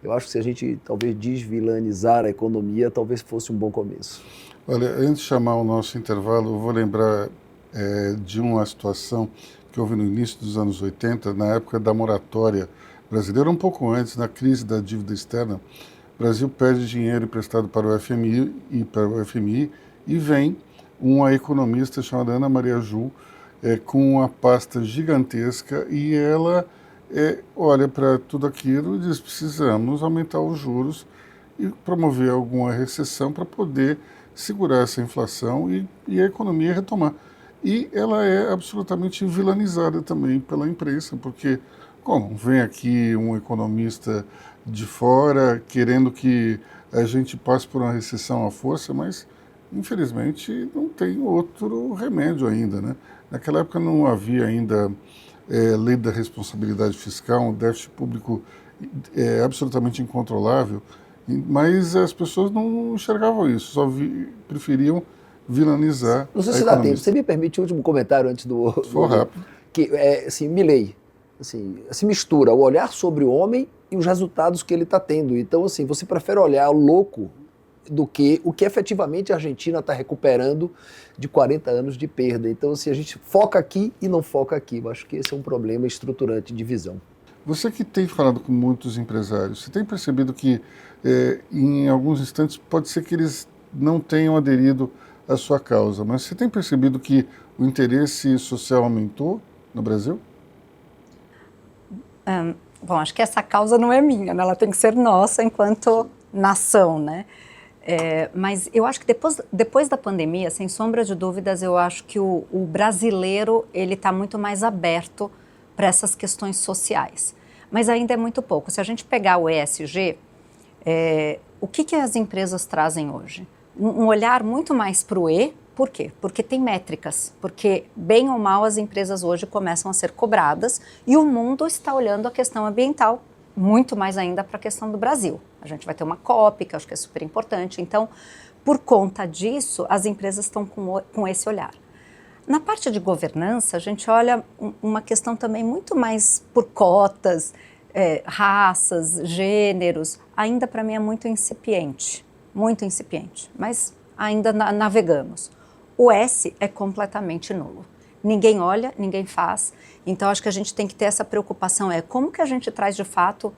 Speaker 5: Eu acho que se a gente talvez desvilanizar a economia, talvez fosse um bom começo.
Speaker 3: Olha, antes de chamar o nosso intervalo, eu vou lembrar de uma situação que houve no início dos anos 80, na época da moratória brasileira, um pouco antes, na crise da dívida externa. O Brasil pede dinheiro emprestado para o FMI e vem uma economista chamada Ana Maria Ju, com uma pasta gigantesca, e ela olha para tudo aquilo e diz: precisamos aumentar os juros e promover alguma recessão para poder segurar essa inflação e a economia retomar. E ela é absolutamente vilanizada também pela imprensa, porque, como vem aqui um economista de fora querendo que a gente passe por uma recessão à força, mas infelizmente não tem outro remédio ainda, né? Naquela época não havia ainda lei da responsabilidade fiscal, um déficit público absolutamente incontrolável, mas as pessoas não enxergavam isso, só preferiam vilanizar.
Speaker 5: Não sei se dá tempo. Você me permite o último comentário antes do...
Speaker 3: For rápido.
Speaker 5: Que assim, Milei, assim, se mistura o olhar sobre o homem e os resultados que ele está tendo. Então, assim, você prefere olhar o louco do que o que efetivamente a Argentina está recuperando de 40 anos de perda. Então, assim, a gente foca aqui e não foca aqui. Eu acho que esse é um problema estruturante de visão.
Speaker 3: Você que tem falado com muitos empresários, você tem percebido que em alguns instantes pode ser que eles não tenham aderido à sua causa, mas você tem percebido que o interesse social aumentou no Brasil?
Speaker 4: Bom, acho que essa causa não é minha, né? Ela tem que ser nossa enquanto nação, né? Mas eu acho que depois da pandemia, sem sombra de dúvidas, eu acho que o brasileiro ele está muito mais aberto para essas questões sociais. Mas ainda é muito pouco. Se a gente pegar o ESG, o que as empresas trazem hoje? Um olhar muito mais para o E Por quê? Porque tem métricas, porque bem ou mal as empresas hoje começam a ser cobradas e o mundo está olhando a questão ambiental, muito mais ainda para a questão do Brasil. A gente vai ter uma COP, que eu acho que é super importante, então, por conta disso, as empresas estão com esse olhar. Na parte de governança, a gente olha uma questão também muito mais por cotas, raças, gêneros, ainda para mim é muito incipiente, mas ainda navegamos. O S é completamente nulo. Ninguém olha, ninguém faz. Então, acho que a gente tem que ter essa preocupação, como que a gente traz de fato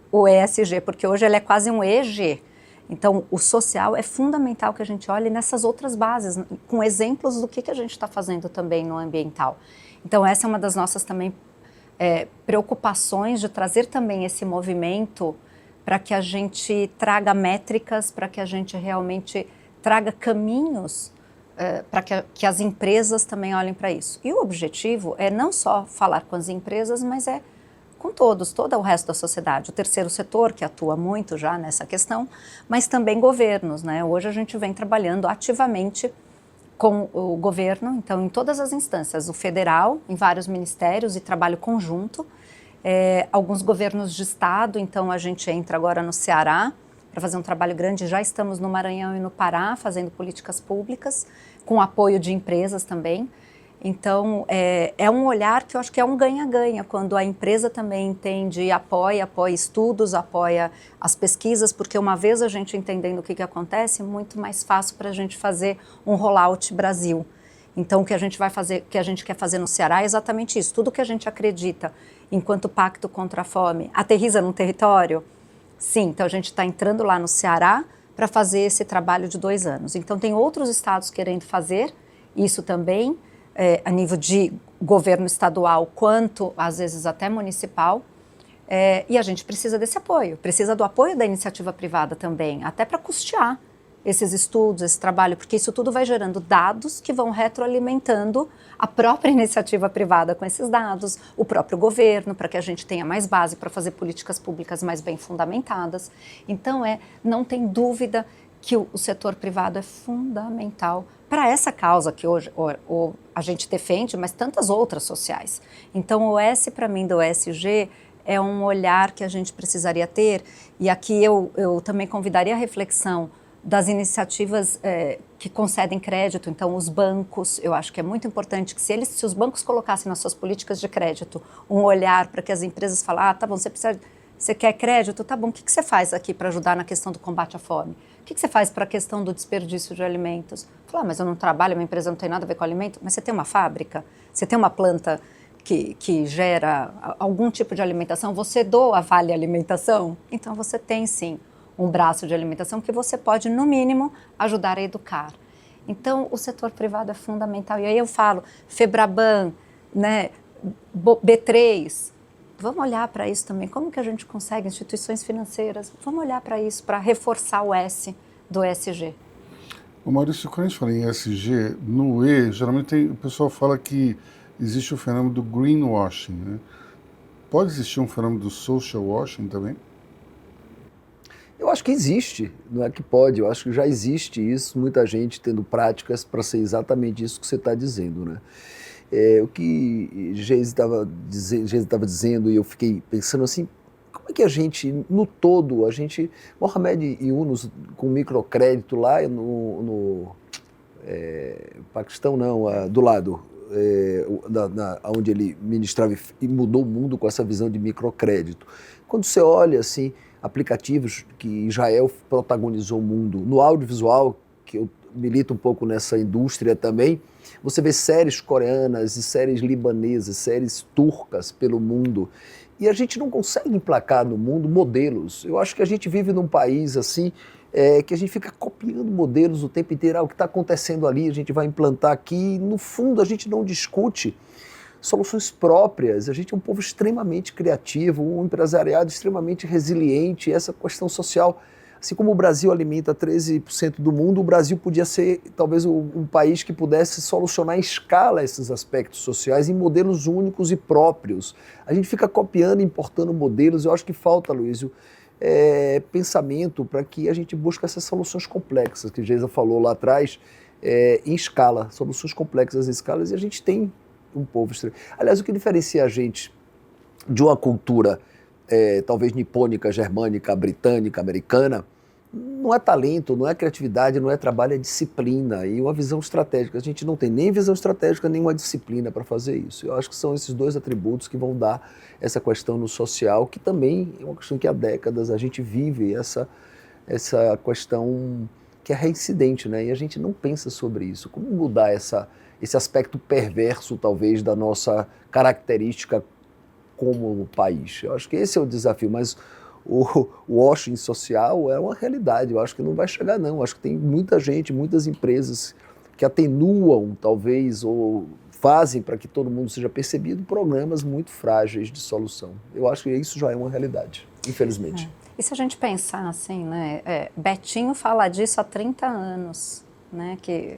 Speaker 4: o ESG, porque hoje ele é quase um EG. Então, o social é fundamental que a gente olhe nessas outras bases, com exemplos do que a gente está fazendo também no ambiental. Então, essa é uma das nossas também preocupações de trazer também esse movimento para que a gente traga métricas, para que a gente realmente traga caminhos para que as empresas também olhem para isso. E o objetivo é não só falar com as empresas, mas com todos, todo o resto da sociedade. O terceiro setor, que atua muito já nessa questão, mas também governos, né? Hoje a gente vem trabalhando ativamente com o governo, então em todas as instâncias, o federal, em vários ministérios e trabalho conjunto, alguns governos de estado, então a gente entra agora no Ceará para fazer um trabalho grande, já estamos no Maranhão e no Pará fazendo políticas públicas, com apoio de empresas também. Então, é um olhar que eu acho que é um ganha-ganha, quando a empresa também entende e apoia estudos, apoia as pesquisas, porque uma vez a gente entendendo o que acontece, é muito mais fácil para a gente fazer um rollout Brasil. Então, o que a gente vai fazer, o que a gente quer fazer no Ceará é exatamente isso. Tudo que a gente acredita enquanto pacto contra a fome aterriza num território. Sim, então a gente está entrando lá no Ceará para fazer esse trabalho de 2 anos. Então, tem outros estados querendo fazer isso também, a nível de governo estadual, quanto às vezes até municipal, e a gente precisa desse apoio, precisa do apoio da iniciativa privada também, até para custear esses estudos, esse trabalho, porque isso tudo vai gerando dados que vão retroalimentando a própria iniciativa privada com esses dados, o próprio governo, para que a gente tenha mais base para fazer políticas públicas mais bem fundamentadas. Então, não tem dúvida que o setor privado é fundamental para essa causa que hoje a gente defende, mas tantas outras sociais. Então, o S, para mim, do ESG, é um olhar que a gente precisaria ter, e aqui eu também convidaria a reflexão das iniciativas que concedem crédito, então os bancos, eu acho que é muito importante que se os bancos colocassem nas suas políticas de crédito um olhar para que as empresas falem, tá bom, você quer crédito? Tá bom, o que você faz aqui para ajudar na questão do combate à fome? O que você faz para a questão do desperdício de alimentos? Falar, mas eu não trabalho, minha empresa não tem nada a ver com alimento, mas você tem uma fábrica, você tem uma planta que gera algum tipo de alimentação, você doa Vale Alimentação? Então você tem sim um braço de alimentação que você pode, no mínimo, ajudar a educar. Então, o setor privado é fundamental. E aí eu falo, Febraban, né, B3, vamos olhar para isso também. Como que a gente consegue, instituições financeiras, vamos olhar para isso, para reforçar o S do ESG.
Speaker 3: O Maurício, quando a gente fala em ESG, no E, geralmente o pessoal fala que existe o fenômeno do greenwashing, né? Pode existir um fenômeno do social washing também?
Speaker 5: Eu acho que existe, não é que pode, eu acho que já existe isso, muita gente tendo práticas para ser exatamente isso que você está dizendo, né? O que Geise estava dizendo, e eu fiquei pensando assim, como é que a gente, no todo, Mohamed Yunus com microcrédito lá no Paquistão, não, do lado, onde ele ministrava e mudou o mundo com essa visão de microcrédito. Quando você olha assim, aplicativos que Israel protagonizou o mundo, no audiovisual, que eu milito um pouco nessa indústria também, você vê séries coreanas e séries libanesas, séries turcas pelo mundo, e a gente não consegue emplacar no mundo modelos. Eu acho que a gente vive num país assim, que a gente fica copiando modelos o tempo inteiro, o que está acontecendo ali, a gente vai implantar aqui, e no fundo a gente não discute soluções próprias. A gente é um povo extremamente criativo, um empresariado extremamente resiliente, essa questão social, assim como o Brasil alimenta 13% do mundo, o Brasil podia ser talvez um país que pudesse solucionar em escala esses aspectos sociais em modelos únicos e próprios. A gente fica copiando e importando modelos, eu acho que falta, Luísio, pensamento para que a gente busque essas soluções complexas que Geisa falou lá atrás, em escala, soluções complexas em escalas, e a gente tem um povo extremo. Aliás, o que diferencia a gente de uma cultura talvez nipônica, germânica, britânica, americana, não é talento, não é criatividade, não é trabalho, é disciplina e uma visão estratégica. A gente não tem nem visão estratégica, nem uma disciplina para fazer isso. Eu acho que são esses dois atributos que vão dar essa questão no social, que também é uma questão que há décadas a gente vive, essa questão que é reincidente, né? E a gente não pensa sobre isso. Como mudar esse aspecto perverso, talvez, da nossa característica como país? Eu acho que esse é o desafio, mas o washing social é uma realidade. Eu acho que não vai chegar, não. Eu acho que tem muita gente, muitas empresas que atenuam, talvez, ou fazem para que todo mundo seja percebido programas muito frágeis de solução. Eu acho que isso já é uma realidade, infelizmente.
Speaker 4: E se a gente pensar assim, né, Betinho fala disso há 30 anos, né, que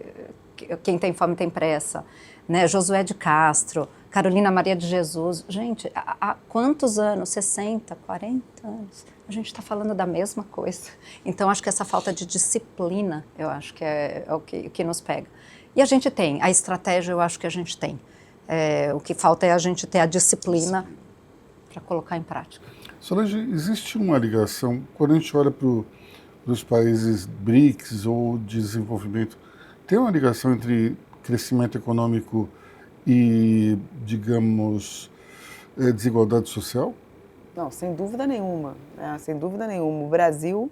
Speaker 4: quem tem fome tem pressa, né, Josué de Castro, Carolina Maria de Jesus, gente, há quantos anos? 60, 40 anos? A gente está falando da mesma coisa. Então, acho que essa falta de disciplina, eu acho que é o que nos pega. E a gente tem, a estratégia eu acho que a gente tem. O que falta é a gente ter a disciplina para colocar em prática.
Speaker 3: Solange, existe uma ligação, quando a gente olha para os países BRICS ou desenvolvimento, tem uma ligação entre crescimento econômico e, digamos, desigualdade social?
Speaker 6: Não, sem dúvida nenhuma, né? Sem dúvida nenhuma. O Brasil,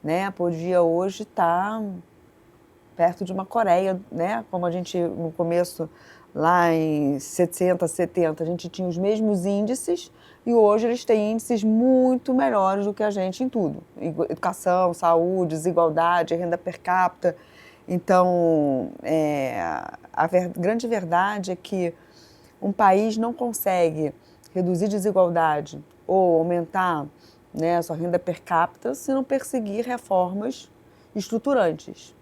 Speaker 6: né, podia hoje estar perto de uma Coreia, né? Como a gente, no começo, lá em 60, 70, a gente tinha os mesmos índices e hoje eles têm índices muito melhores do que a gente em tudo. Educação, saúde, desigualdade, renda per capita. Então, grande verdade é que um país não consegue reduzir desigualdade ou aumentar, né, a sua renda per capita se não perseguir reformas estruturantes.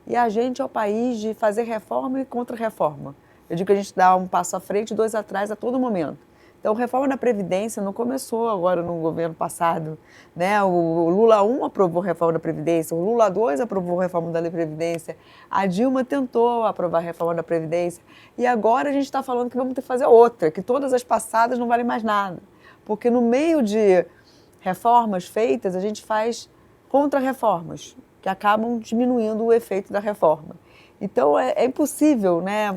Speaker 6: E a gente é o país de fazer reforma e contra-reforma. Eu digo que a gente dá um passo à frente e 2 atrás a todo momento. Então, a reforma da Previdência não começou agora no governo passado, né? O Lula 1 aprovou a reforma da Previdência, o Lula 2 aprovou a reforma da Previdência, a Dilma tentou aprovar a reforma da Previdência e agora a gente está falando que vamos ter que fazer outra, que todas as passadas não valem mais nada. Porque no meio de reformas feitas, a gente faz contra-reformas, que acabam diminuindo o efeito da reforma. Então, é impossível, né,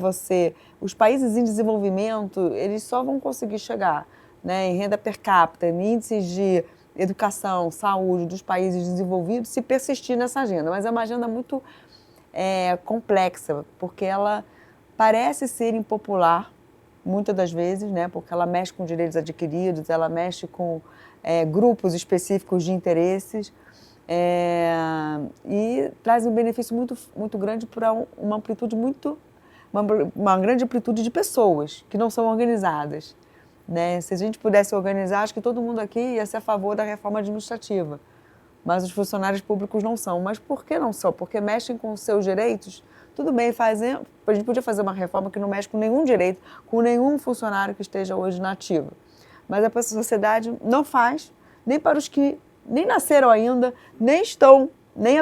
Speaker 6: os países em desenvolvimento, eles só vão conseguir chegar, né, em renda per capita, em índices de educação, saúde dos países desenvolvidos, se persistir nessa agenda. Mas é uma agenda muito complexa, porque ela parece ser impopular, muitas das vezes, né, porque ela mexe com direitos adquiridos, ela mexe com grupos específicos de interesses, e traz um benefício muito, muito grande para uma amplitude uma grande amplitude de pessoas que não são organizadas, né? Se a gente pudesse organizar, acho que todo mundo aqui ia ser a favor da reforma administrativa, mas os funcionários públicos não são. Mas por que não são? Porque mexem com os seus direitos. Tudo bem, a gente podia fazer uma reforma que não mexe com nenhum direito, com nenhum funcionário que esteja hoje na ativa, mas a sociedade não faz, nem para os que nem nasceram ainda, nem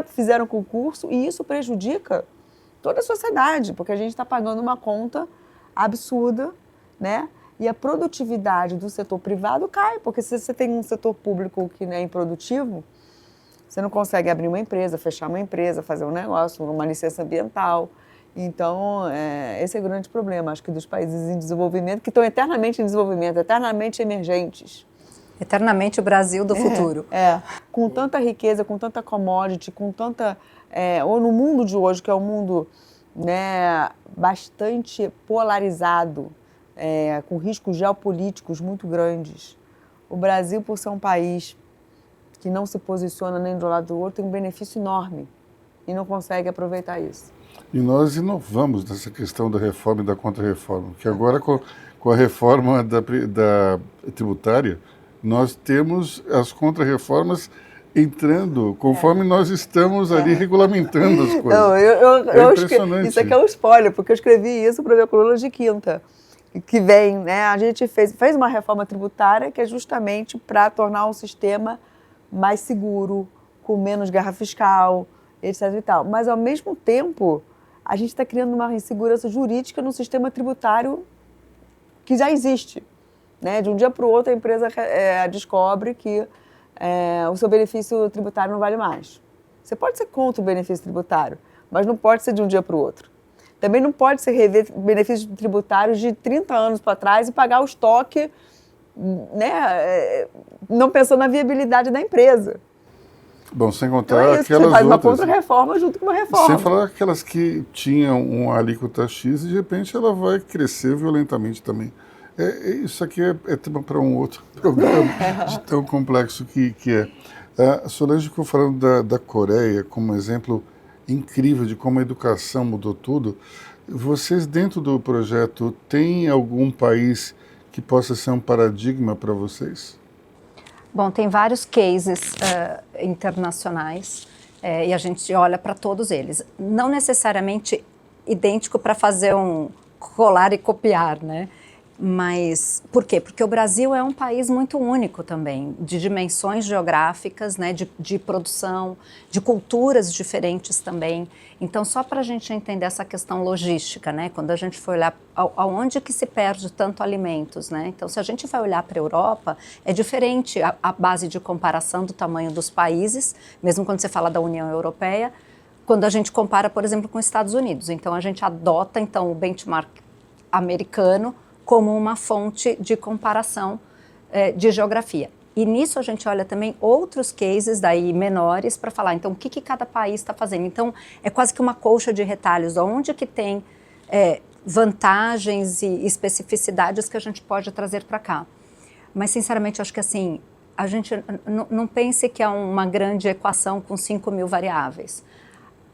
Speaker 6: fizeram concurso, e isso prejudica toda a sociedade, porque a gente está pagando uma conta absurda, né? E a produtividade do setor privado cai, porque se você tem um setor público que é improdutivo, você não consegue abrir uma empresa, fechar uma empresa, fazer um negócio, uma licença ambiental. Então, esse é o grande problema, acho que dos países em desenvolvimento, que estão eternamente em desenvolvimento, eternamente emergentes.
Speaker 4: Eternamente o Brasil do futuro.
Speaker 6: Com tanta riqueza, com tanta commodity, com tanta... ou no mundo de hoje, que é um mundo, né, bastante polarizado, com riscos geopolíticos muito grandes. O Brasil, por ser um país que não se posiciona nem do lado do outro, tem um benefício enorme e não consegue aproveitar isso.
Speaker 3: E nós inovamos nessa questão da reforma e da contra-reforma, que agora com a reforma da tributária, nós temos as contra-reformas entrando conforme nós estamos ali regulamentando as coisas.
Speaker 6: Não, impressionante. Isso aqui é um spoiler, porque eu escrevi isso para a minha coluna de quinta, que vem, né? A gente fez uma reforma tributária que é justamente para tornar um sistema mais seguro, com menos guerra fiscal, etc. e tal. Mas, ao mesmo tempo, a gente está criando uma insegurança jurídica no sistema tributário que já existe. Né? De um dia para o outro, a empresa descobre que o seu benefício tributário não vale mais. Você pode ser contra o benefício tributário, mas não pode ser de um dia para o outro. Também não pode ser rever benefícios tributários de 30 anos para trás e pagar o estoque, né, não pensando na viabilidade da empresa.
Speaker 3: Bom, sem contar
Speaker 6: Então é isso,
Speaker 3: aquelas
Speaker 6: você faz uma
Speaker 3: outras...
Speaker 6: contra-reforma junto com uma reforma.
Speaker 3: Sem falar aquelas que tinham uma alíquota X e de repente ela vai crescer violentamente também. Isso aqui é tema para um outro programa, de tão complexo que é. A Solange ficou falando da Coreia como exemplo incrível de como a educação mudou tudo. Vocês, dentro do projeto, têm algum país que possa ser um paradigma para vocês?
Speaker 4: Bom, tem vários cases internacionais e a gente olha para todos eles. Não necessariamente idêntico para fazer um colar e copiar, né? Mas por quê? Porque o Brasil é um país muito único também, de dimensões geográficas, né, de produção, de culturas diferentes também. Então, só para a gente entender essa questão logística, né, quando a gente for olhar aonde que se perde tanto alimentos, né? Então, se a gente vai olhar para a Europa, é diferente a base de comparação do tamanho dos países, mesmo quando você fala da União Europeia, quando a gente compara, por exemplo, com os Estados Unidos. Então, a gente adota então o benchmark americano como uma fonte de comparação de geografia. E nisso a gente olha também outros cases daí menores para falar, então, o que cada país está fazendo. Então, é quase que uma colcha de retalhos, onde que tem vantagens e especificidades que a gente pode trazer para cá. Mas, sinceramente, acho que assim, a gente não pense que é uma grande equação com 5.000 variáveis.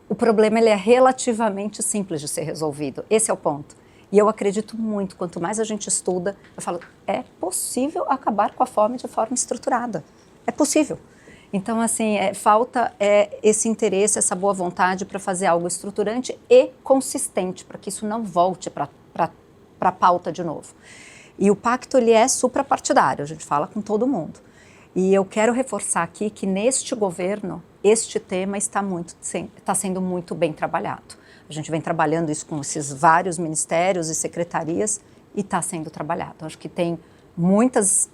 Speaker 4: O problema ele é relativamente simples de ser resolvido, esse é o ponto. E eu acredito muito, quanto mais a gente estuda, eu falo, é possível acabar com a fome de forma estruturada. É possível. Então, assim, falta esse interesse, essa boa vontade para fazer algo estruturante e consistente, para que isso não volte para a pauta de novo. E o pacto, ele é suprapartidário, a gente fala com todo mundo. E eu quero reforçar aqui que neste governo, este tema está sendo muito bem trabalhado. A gente vem trabalhando isso com esses vários ministérios e secretarias e está sendo trabalhado. Acho que tem muitas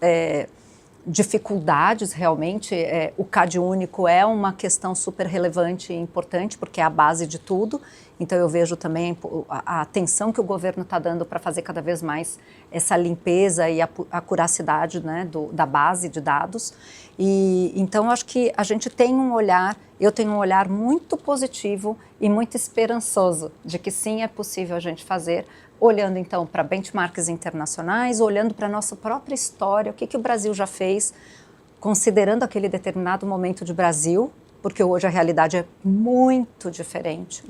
Speaker 4: dificuldades realmente. O CAD único é uma questão super relevante e importante porque é a base de tudo. Então eu vejo também a atenção que o governo está dando para fazer cada vez mais essa limpeza e a curacidade, né, da base de dados. E então acho que a gente tem eu tenho um olhar muito positivo e muito esperançoso de que sim, é possível a gente fazer, olhando então para benchmarks internacionais, olhando para a nossa própria história, o que o Brasil já fez, considerando aquele determinado momento de Brasil, porque hoje a realidade é muito diferente,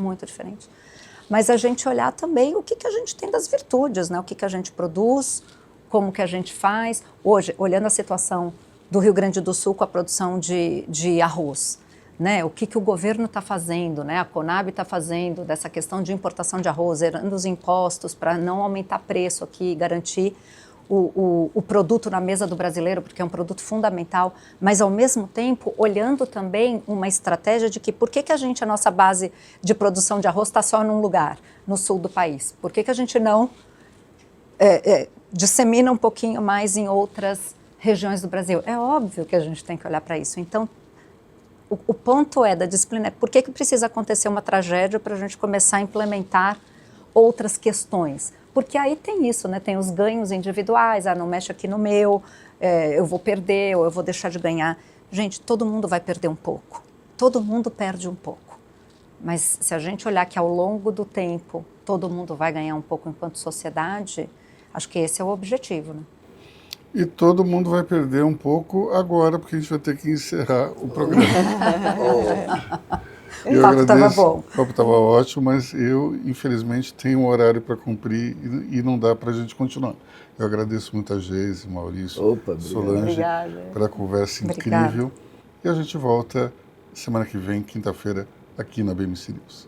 Speaker 4: mas a gente olhar também o que a gente tem das virtudes, né? O que a gente produz, como que a gente faz. Hoje, olhando a situação do Rio Grande do Sul com a produção de arroz, né? O que o governo está fazendo, né? A Conab está fazendo dessa questão de importação de arroz, zerando os impostos para não aumentar preço aqui e garantir o produto na mesa do brasileiro, porque é um produto fundamental, mas ao mesmo tempo olhando também uma estratégia de que por que a nossa base de produção de arroz está só num lugar, no sul do país? Por que a gente não dissemina um pouquinho mais em outras regiões do Brasil? É óbvio que a gente tem que olhar para isso. Então, o ponto da disciplina é por que precisa acontecer uma tragédia para a gente começar a implementar outras questões? Porque aí tem isso, né? Tem os ganhos individuais, não mexe aqui no meu, eu vou perder ou eu vou deixar de ganhar. Gente, todo mundo vai perder um pouco, todo mundo perde um pouco. Mas se a gente olhar que ao longo do tempo todo mundo vai ganhar um pouco enquanto sociedade, acho que esse é o objetivo, né?
Speaker 3: E todo mundo vai perder um pouco agora, porque a gente vai ter que encerrar o programa.
Speaker 4: O papo estava bom.
Speaker 3: O papo estava ótimo, mas eu, infelizmente, tenho um horário para cumprir e não dá para a gente continuar. Eu agradeço muito a Geise, Maurício, Solange, pela conversa incrível. E a gente volta semana que vem, quinta-feira, aqui na BMC News.